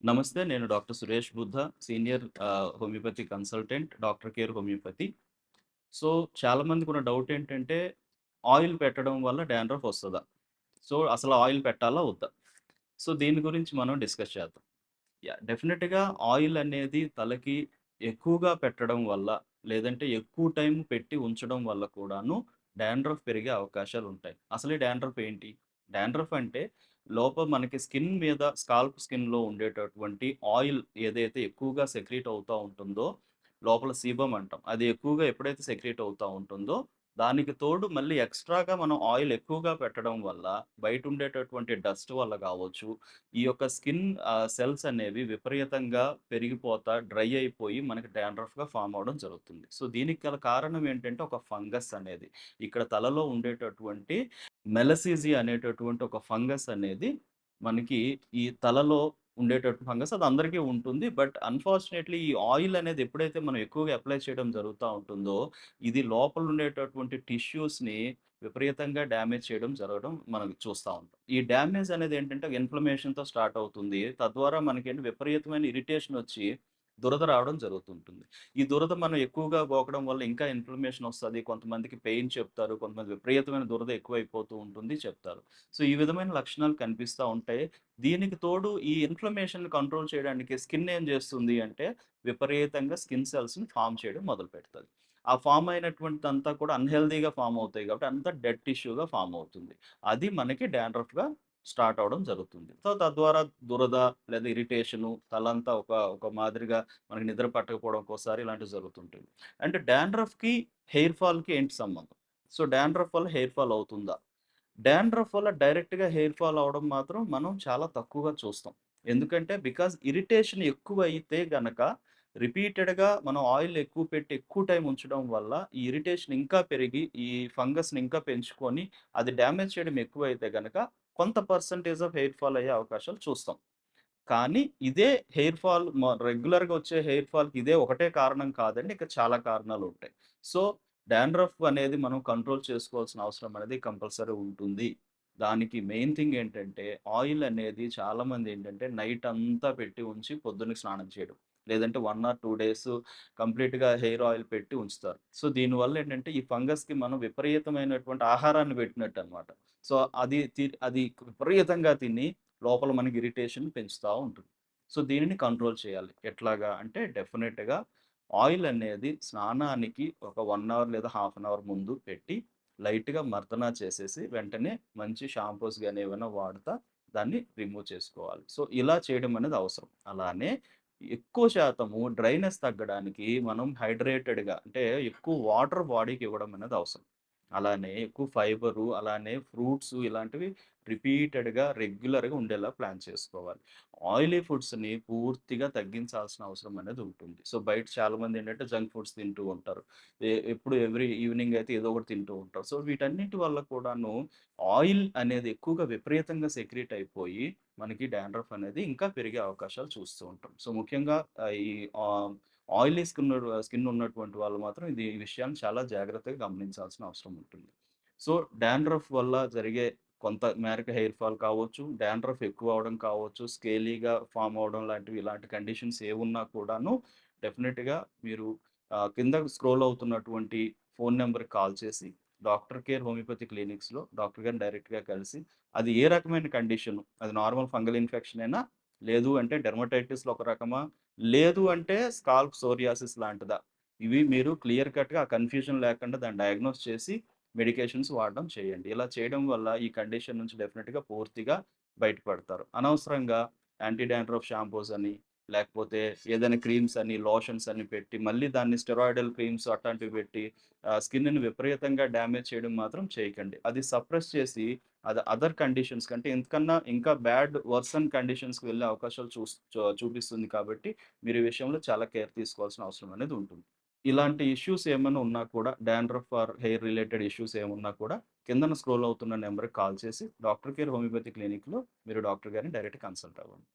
నమస్తే. నేను doctor Suresh Buddha, senior homeopathy consultant, doctor care homeopathy. So, చాలామందికున్న డౌట్ ఏంటంటే, ఆయిల్ పెట్టడం వల్ల డాండ్రఫ్ వస్తదా? సో, అసలు ఆయిల్ పెట్టాలా? వద్దా? సో, దీని గురించి మనం డిస్కస్ చేద్దాం. డెఫినిట్‌గా ఆయిల్ అనేది తలకి ఎక్కువగా పెట్టడం వల్ల, లేదంటే ఎక్కువ టైం పెట్టి ఉంచడం వల్ల కూడాను డాండ్రఫ్ పెరిగే అవకాశాలుంటాయి. అసలు ఈ డాండ్రఫ్ ఏంటి? డాండ్రఫ్ అంటే లోపల మనకి స్కిన్ మీద స్కిన్‌లో ఉండేటటువంటి ఆయిల్ ఏదైతే ఎక్కువగా సెక్రీట్ అవుతా ఉంటుందో, లోపల సీబమ్ అంటాం. అది ఎక్కువగా ఎప్పుడైతే సెక్రీట్ అవుతా ఉంటుందో, దానికి తోడు మళ్ళీ ఎక్స్‌ట్రాగా మనం ఆయిల్ ఎక్కువగా పెట్టడం వల్ల, బయటుండేటటువంటి డస్ట్ వల్ల కావచ్చు, ఈ యొక్క స్కిన్ సెల్స్ అనేవి విపరీతంగా పెరిగిపోతా, డ్రై అయిపోయి మనకి డాండ్రఫ్‌గా ఫార్మ్ అవ్వడం జరుగుతుంది. సో, దీనికి గల కారణం ఏంటంటే ఒక ఫంగస్ అనేది. ఇక్కడ తలలో ఉండేటటువంటి మెలసీజియా అనేటటువంటి ఒక ఫంగస్ అనేది మనకి ఈ తలలో ఉండేటటువంటి ఫంగస్ అది అందరికీ ఉంటుంది. బట్ అన్‌ఫార్చునేట్‌లీ ఈ ఆయిల్ అనేది ఎప్పుడైతే మనం ఎక్కువగా అప్లై చేయడం జరుగుతా ఉంటుందో, ఇది లోపల ఉండేటటువంటి టిష్యూస్‌ని విపరీతంగా డ్యామేజ్ చేయడం జరగడం మనం చూస్తా ఉంటాం. ఈ డ్యామేజ్ అనేది ఏంటంటే ఇన్‌ఫ్లమేషన్‌తో స్టార్ట్ అవుతుంది. తద్వారా మనకేంటి విపరీతమైన ఇరిటేషన్ వచ్చి దురద రావడం జరుగుతుంటుంది. ఈ దురద మనం ఎక్కువగా గోకడం వల్ల ఇంకా ఇన్‌ఫ్లమేషన్ వస్తది. కొంతమందికి పెయిన్ చెప్తారు. కొంతమంది విపరీతమైన దురద ఎక్కువైపోతూ ఉంటుంది చెప్తారు. సో, ఈ విధమైన లక్షణాలు కనిపిస్తా ఉంటాయి. దీనికి తోడు ఈ ఇన్‌ఫ్లమేషన్‌ని కంట్రోల్ చేయడానికి స్కిన్ ఏం చేస్తుంది అంటే విపరీతంగా స్కిన్ సెల్స్‌ని ఫార్మ్ చేయడం మొదలుపెడతది. ఆ ఫార్మ్ అయినటువంటిదంతా కూడా అన్‌హెల్తీగా ఫార్మ్ అవుతాయి కాబట్టి అంతా డెడ్ టిష్యూగా ఫార్మ్ అవుతుంది. అది మనకి డాండ్రఫ్‌గా స్టార్ట్ అవ్వడం జరుగుతుంది. సో, తద్వారా దురద లేదా ఇరిటేషను తలంతా ఒక మాదిరిగా మనకి నిద్ర పట్టకపోవడం ఒక్కోసారి ఇలాంటివి జరుగుతుంటుంది. అంటే డాండ్రఫ్‌కి, హెయిర్ ఫాల్‌కి ఏంటి సంబంధం? సో, డాండ్రఫ్ వల్ల హెయిర్ ఫాల్ అవుతుందా? డాండ్రఫ్ వల్ల డైరెక్ట్‌గా హెయిర్ ఫాల్ అవ్వడం మాత్రం మనం చాలా తక్కువగా చూస్తాం. ఎందుకంటే ఇరిటేషన్ ఎక్కువైతే గనక రిపీటెడ్‌గా మనం ఆయిల్ ఎక్కువ పెట్టి ఎక్కువ టైమ్ ఉంచడం వల్ల ఈ ఇరిటేషన్ ఇంకా పెరిగి ఈ ఫంగస్‌ని ఇంకా పెంచుకొని అది డ్యామేజ్ చేయడం ఎక్కువైతే గనక కొంత పర్సెంటేజ్ ఆఫ్ హెయిర్ ఫాల్ అయ్యే అవకాశాలు చూస్తాం. కానీ ఇదే హెయిర్ ఫాల్ రెగ్యులర్‌గా వచ్చే హెయిర్ ఫాల్‌కి ఇదే ఒకటే కారణం కాదండి. ఇంకా చాలా కారణాలుంటాయి. సో, డాండ్రఫ్ అనేది మనం కంట్రోల్ చేసుకోవాల్సిన అవసరం అనేది కంపల్సరీ ఉంటుంది. దానికి మెయిన్ థింగ్ ఏంటంటే, ఆయిల్ అనేది చాలామంది ఏంటంటే, నైట్ అంతా పెట్టి ఉంచి పొద్దున్నకి స్నానం చేయడం. లేదంటే 1 ఆర్ 2 డేస్ కంప్లీట్‌గా హెయిర్ ఆయిల్ పెట్టి ఉంచుతారు. సో, దీనివల్ల ఏంటంటే, ఈ ఫంగస్‌కి మనం విపరీతమైనటువంటి ఆహారాన్ని పెట్టినట్టనమాట. సో, అది విపరీతంగా తిని లోపల మనకి ఇరిటేషన్ పెంచుతా ఉంటుంది. సో, దీనిని కంట్రోల్ చేయాలి. ఎట్లాగా అంటే డెఫినిట్‌గా ఆయిల్ అనేది స్నానానికి ఒక 1 అవర్ లేదా హాఫ్ అన్ అవర్ ముందు పెట్టి లైట్‌గా మర్దనా చేసేసి వెంటనే మంచి షాంపూస్ గాని ఏవైనా వాడతా దాన్ని రిమూవ్ చేసుకోవాలి. సో, ఇలా చేయడం అనేది అవసరం. అలానే ఎక్కువ శాతము డ్రైనెస్ తగ్గడానికి మనం హైడ్రేటెడ్‌గా అంటే ఎక్కువ వాటర్ బాడీకి ఇవ్వడం అనేది అవసరం. అలానే ఎక్కువ ఫైబరు, అలానే ఫ్రూట్సు ఇలాంటివి రిపీటెడ్‌గా, రెగ్యులర్‌గా ఉండేలా ప్లాన్ చేసుకోవాలి. ఆయిలీ ఫుడ్స్‌ని పూర్తిగా తగ్గించాల్సిన అవసరం అనేది ఉంటుంది. సో, బయట చాలామందేంటంటే జంక్ ఫుడ్స్ తింటూ ఉంటారు. ఎప్పుడు ఎవ్రీ ఈవినింగ్ అయితే ఏదో ఒకటి తింటూ ఉంటారు. సో, వీటన్నిటి వల్ల కూడాను ఆయిల్ అనేది ఎక్కువగా విపరీతంగా సెక్రీట్ అయిపోయి, మనకి డాండ్రఫ్ అనేది ఇంకా పెరిగే అవకాశాలు చూస్తూ ఉంటాం. సో, ముఖ్యంగా ఈ ఆహ్, ఆయిలీ స్కిన్ ఉన్నటువంటి వాళ్ళు మాత్రం ఈ విషయాన్ని చాలా జాగ్రత్తగా గమనించాల్సిన అవసరం ఉంటుంది. సో, డాండ్రఫ్ వల్ల జరిగే కొంత మేరకు హెయిర్ ఫాల్ కావచ్చు, డాండ్రఫ్ ఎక్కువ అవ్వడం కావచ్చు, స్కేలీగా ఫార్మ్ అవ్వడం లాంటివి ఇలాంటి కండిషన్స్ ఏవున్నా కూడాను డెఫినిట్‌గా మీరు కింద స్క్రోల్ అవుతున్నటువంటి ఫోను నంబర్‌కి కాల్ చేసి డాక్టర్ కేర్ హోమియోపతి క్లినిక్స్‌లో డాక్టర్ గారిని డైరెక్ట్‌గా కలిసి అది ఏ రకమైన కండిషను, అది నార్మల్ ఫంగల్ ఇన్ఫెక్షనేనా? లేదు అంటే డెర్మటైటిస్‌లో ఒక రకమా? లేదు అంటే స్కాల్ప్ సోరియాసిస్ లాంటిదా? ఇవి మీరు క్లియర్ కట్‌గా ఆ కన్‌ఫ్యూజన్ లేకుండా దాన్ని డయాగ్నోస్ చేసి మెడికేషన్స్ వాడడం చేయండి. ఇలా చేయడం వల్ల ఈ కండిషన్ నుంచి డెఫినిట్‌గా పూర్తిగా బయటపడతారు. అనవసరంగా యాంటీ డాండ్రఫ్ షాంపూస్ అని, లేకపోతే ఏదైనా క్రీమ్స్ అని, లోషన్స్ అని పెట్టి మళ్ళీ దాన్ని స్టెరాయిడల్ క్రీమ్స్ అట్లాంటివి పెట్టి స్కిన్‌ని విపరీతంగా డ్యామేజ్ చేయడం మాత్రం చేయకండి. అది సప్రెస్ చేసి అది అదర్ కండిషన్స్ కంటే ఇంతకన్నా ఇంకా వర్సన్ కండిషన్స్‌కి వెళ్ళే అవకాశాలు చూపిస్తుంది కాబట్టి మీరు ఈ విషయంలో చాలా కేర్ తీసుకోవాల్సిన అవసరం అనేది ఉంటుంది. ఇలాంటి ఇష్యూస్ ఏమన్నా ఉన్నా కూడా dandruff or hair related issues ఏమున్నా కూడా కిందన స్క్రోల్ అవుతున్న నంబర్‌కి కాల్ చేసి డాక్టర్ కేర్ హోమియోపతి క్లినిక్‌లో మీరు డాక్టర్ గారిని డైరెక్ట్ కన్సల్ట్ అవ్వండి.